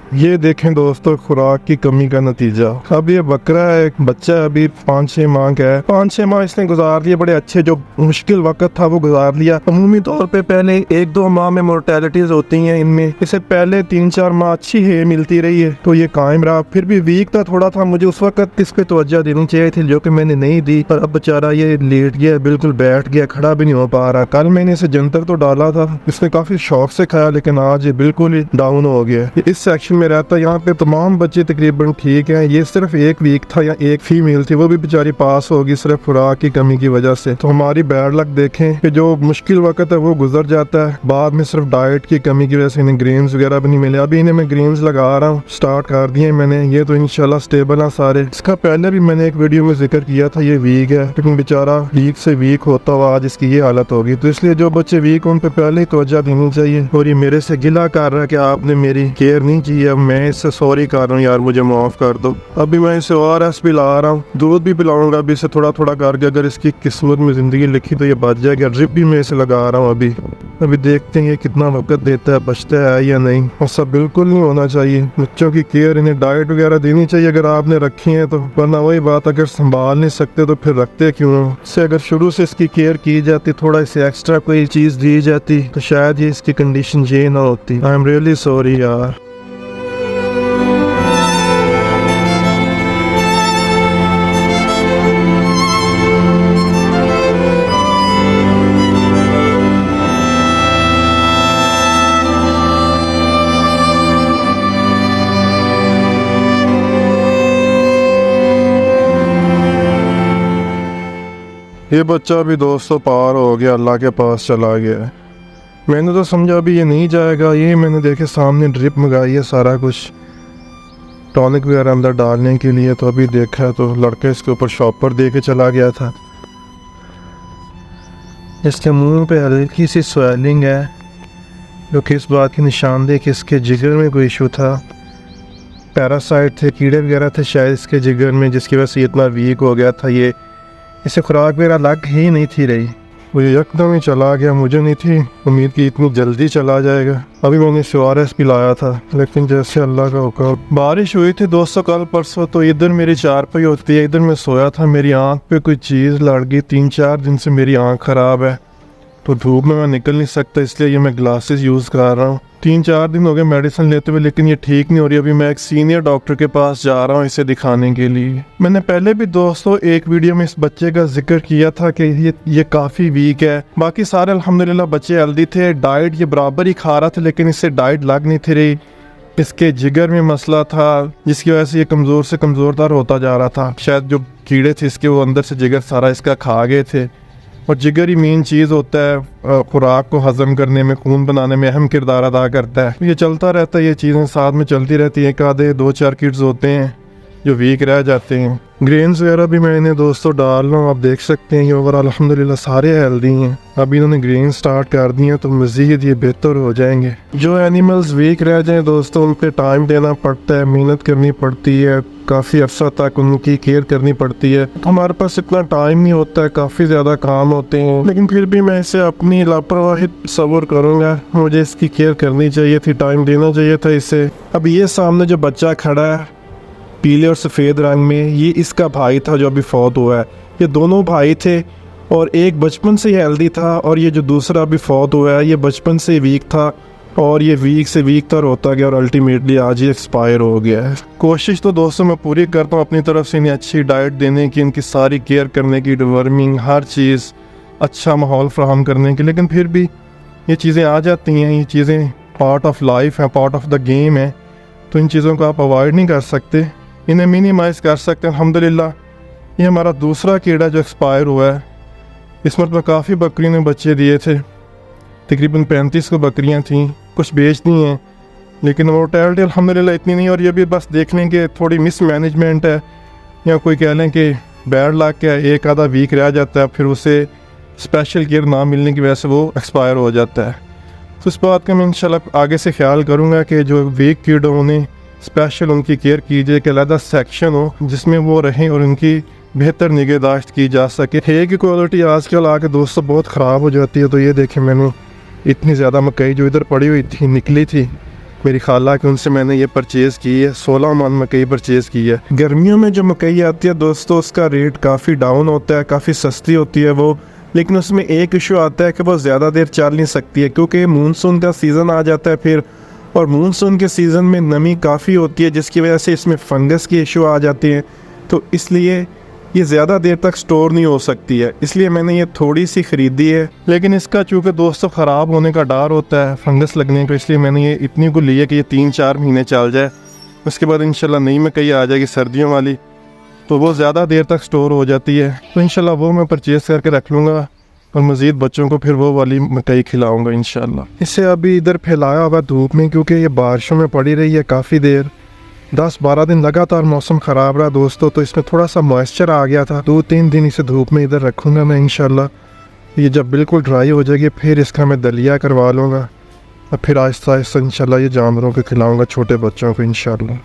ये देखें दोस्तों, खुराक की कमी का नतीजा। अब ये बकरा है, एक बच्चा अभी 5-6 माह का है। 5-6 माह इसने गुजार दिए, बड़े अच्छे, जो मुश्किल वक्त था वो गुजार लिया। अमूमी तौर पे पहले 1-2 माह में मोर्टेलिटीज होती हैं इनमें, इससे पहले 3-4 माह अच्छी है मिलती रही है, तो ये कायम रहा। फिर भी वीक था थोड़ा था, मुझे उस वक्त इस पे तवज्जो देनी चाहिए थी, जो कि मैंने नहीं दी। पर अब बेचारा ये लेट गया, बिल्कुल बैठ गया, खड़ा भी नहीं हो पा रहा। कल मैंने इसे जंतर तो डाला था, इसने काफी शौक से खाया, लेकिन आज ये बिल्कुल ही डाउन हो गया। इस सेक्शन में रहता है, यहाँ पे तमाम बच्चे तकरीबन ठीक हैं। ये सिर्फ एक वीक था या एक फीमेल थी, वो भी बेचारी पास होगी सिर्फ खुराक की कमी की वजह से। तो हमारी बैड लक देखें कि जो मुश्किल वक्त है वो गुजर जाता है, बाद में सिर्फ डाइट की कमी की वजह से इन्हें ग्रेन्स वगैरह भी नहीं मिले। अभी इन्हें मैं ग्रेन्स लगा रहा हूँ, स्टार्ट कर दिए मैंने। ये तो इंशाल्लाह स्टेबल है सारे। इसका पहले भी मैंने एक वीडियो में जिक्र किया था, ये वीक है, लेकिन बेचारा वीक से वीक होता हुआ आज इसकी ये हालत होगी। तो इसलिए जो बच्चे वीक उन पे पहले ही तवज्जो देनी चाहिए। और ये मेरे से गिला कर रहा है कि आपने मेरी केयर नहीं की है, मैं इससे सॉरी कर रहा हूँ यार, मुझे माफ कर दो। अभी मैं इसे ORS पिला रहा हूँ, दूध भी पिलाऊंगा अभी इसे थोड़ा थोड़ा करके। अगर इसकी किस्मत में जिंदगी लिखी तो ये बच जाएगा। ड्रिप भी मैं इसे लगा रहा हूँ अभी देखते हैं ये कितना वक्त देता है, बचता है या नहीं। ऐसा बिल्कुल नहीं होना चाहिए। बच्चों की केयर, इन्हें डाइट वगैरह देनी चाहिए अगर आपने रखी है तो, वरना वही बात, अगर संभाल नहीं सकते तो फिर रखते क्यों हो। इससे अगर शुरू से इसकी केयर की जाती, थोड़ा इसे एक्स्ट्रा कोई चीज़ दी जाती, तो शायद ये इसकी कंडीशन ये ना होती। आई एम रियली सॉरी यार। ये बच्चा भी दोस्तों पार हो गया, अल्लाह के पास चला गया है। मैंने तो समझा अभी ये नहीं जाएगा। ये मैंने देखे सामने ड्रिप मंगाई है, सारा कुछ टॉनिक वगैरह अंदर डालने के लिए। तो अभी देखा तो लड़का इसके ऊपर शॉपर दे के चला गया था। इसके मुंह पे हल्की सी स्वेलिंग है, जो कि इस बात की निशानदेह कि इसके जिगर में कोई इशू था। पैरासाइट थे, कीड़े वगैरह थे शायद इसके जिगर में, जिसकी वजह से इतना वीक हो गया था। ये इसे खुराक वगैरह लग ही नहीं थी रही, वो एकदम ही चला गया। मुझे नहीं थी उम्मीद कि इतनी जल्दी चला जाएगा। अभी मैंने ORS पिलाया था, लेकिन जैसे अल्लाह का हुक्म। बारिश हुई थी दोस्तों कल परसों, तो इधर मेरी चारपाई होती है, इधर मैं सोया था, मेरी आंख पे कोई चीज़ लड़ गई। 3-4 दिन से मेरी आंख ख़राब है, तो धूप में मैं निकल नहीं सकता, इसलिए ये मैं ग्लासेस यूज़ कर रहा हूँ। 3-4 दिन हो गए मेडिसिन लेते हुए, लेकिन ये ठीक नहीं हो रही। अभी मैं एक सीनियर डॉक्टर के पास जा रहा हूँ इसे दिखाने के लिए। मैंने पहले भी दोस्तों एक वीडियो में इस बच्चे का जिक्र किया था कि ये काफ़ी वीक है। बाकी सारे अल्हम्दुलिल्लाह बच्चे हेल्दी थे, डाइट ये बराबर ही खा रहा था, लेकिन इससे डाइट लग नहीं थी रही। इसके जिगर में मसला था, जिसकी वजह से ये कमज़ोर से कमज़ोरतर होता जा रहा था। शायद जो कीड़े थे इसके, वो अंदर से जिगर सारा इसका खा गए थे। और जिगर ही मेन चीज़ होता है, खुराक को हज़म करने में, खून बनाने में अहम किरदार अदा करता है। ये चलता रहता है, ये चीज़ें साथ में चलती रहती हैं। एक आधे 2-4 किड्स होते हैं जो वीक रह जाते हैं। ग्रेन्स वगैरह भी मैं इन्हें दोस्तों डाल रहा हूँ, आप देख सकते हैं। ये ओवरऑल अल्हम्दुलिल्लाह सारे हेल्दी हैं। अभी इन्होंने ग्रेन स्टार्ट कर दिए हैं, तो मज़ीद ये बेहतर हो जाएंगे। जो एनिमल्स वीक रह जाएं दोस्तों, उन पे टाइम देना पड़ता है, मेहनत करनी पड़ती है, काफ़ी अरसा तक उनकी केयर करनी पड़ती है। हमारे पास इतना टाइम नहीं होता है, काफ़ी ज़्यादा काम होते हैं, लेकिन फिर भी मैं इसे अपनी लापरवाही सब्र करूँगा। मुझे इसकी केयर करनी चाहिए थी, टाइम देना चाहिए था इसे। अब ये सामने जो बच्चा खड़ा है पीले और सफ़ेद रंग में, ये इसका भाई था जो अभी फौत हुआ है। ये दोनों भाई थे, और एक बचपन से ही हेल्दी था, और ये जो दूसरा अभी फौत हुआ है ये बचपन से वीक था, और ये वीक से वीक तर होता गया, और अल्टीमेटली आज ही एक्सपायर हो गया है। कोशिश तो दोस्तों मैं पूरी करता हूँ अपनी तरफ से इन्हें अच्छी डाइट देने की, इनकी सारी केयर करने की, डिवर्मिंग, हर चीज़, अच्छा माहौल फ्राहम करने की, लेकिन फिर भी ये चीज़ें आ जाती हैं। ये चीज़ें पार्ट ऑफ लाइफ है, पार्ट ऑफ द गेम है, तो इन चीज़ों को आप अवॉइड नहीं कर सकते, इन्हें मिनिमाइज़ कर सकते हैं। अल्हम्दुलिल्लाह ये हमारा दूसरा कीड़ा जो एक्सपायर हुआ है। इस मरतबा काफ़ी बकरियों ने बच्चे दिए थे, तकरीबन 35 को बकरियां थीं, कुछ बेच दी हैं, लेकिन मोर्टेलिटी अल्हम्दुलिल्लाह इतनी नहीं। और ये भी बस देख लें कि थोड़ी मिसमैनेजमेंट है, या कोई कह लें कि बैड लक है, एक आधा वीक रह जाता है, फिर उसे स्पेशल केयर ना मिलने की वजह से वो एक्सपायर हो जाता है। तो इस बात का मैं इंशाल्लाह आगे से ख्याल करूँगा कि जो वीक कीड़ों उन्हें स्पेशल उनकी केयर कीजिए, कि अलग सेक्शन हो जिसमें वो रहें और उनकी बेहतर निगहदाश्त की जा सके। है की क्वालिटी आजकल आके दोस्तों बहुत ख़राब हो जाती है। तो ये देखें, मैंने इतनी ज़्यादा मकई जो इधर पड़ी हुई थी निकली थी, मेरी खाला के उनसे मैंने ये परचेज़ की है। 16 मन मकई परचेज़ की है। गर्मियों में जो मकई आती है दोस्तों, उसका रेट काफ़ी डाउन होता है, काफ़ी सस्ती होती है वो, लेकिन उसमें एक इशू आता है कि वो ज़्यादा देर चल नहीं सकती है, क्योंकि मानसून का सीज़न आ जाता है फिर, और मानसून के सीज़न में नमी काफ़ी होती है, जिसकी वजह से इसमें फंगस की इशू आ जाती हैं। तो इसलिए ये ज़्यादा देर तक स्टोर नहीं हो सकती है, इसलिए मैंने ये थोड़ी सी ख़रीदी है। लेकिन इसका चूँकि दोस्तों ख़राब होने का डर होता है, फंगस लगने का, इसलिए मैंने ये इतनी को ली है कि ये 3-4 महीने चल जाए। उसके बाद इंशाल्लाह नई मकई आ जाएगी सर्दियों वाली, तो वो ज़्यादा देर तक स्टोर हो जाती है। तो इंशाल्लाह वो मैं परचेज़ करके रख लूँगा और मज़ीद बच्चों को फिर वो वाली मकई खिलाऊँगा इंशाल्लाह। इसे अभी इधर फैलाया हुआ धूप में, क्योंकि ये बारिशों में पड़ी रही है काफ़ी देर, 10-12 दिन लगातार मौसम ख़राब रहा दोस्तों, तो इसमें थोड़ा सा मॉइस्चर आ गया था। 2-3 दिन इसे धूप में इधर रखूँगा मैं इंशाल्लाह। ये जब बिल्कुल ड्राई हो जाएगी फिर इसका मैं दलिया करवा लूँगा और फिर आहिस्ता आहिस्ता इंशाल्लाह ये जानवरों को खिलाऊँगा, छोटे बच्चों को इंशाल्लाह।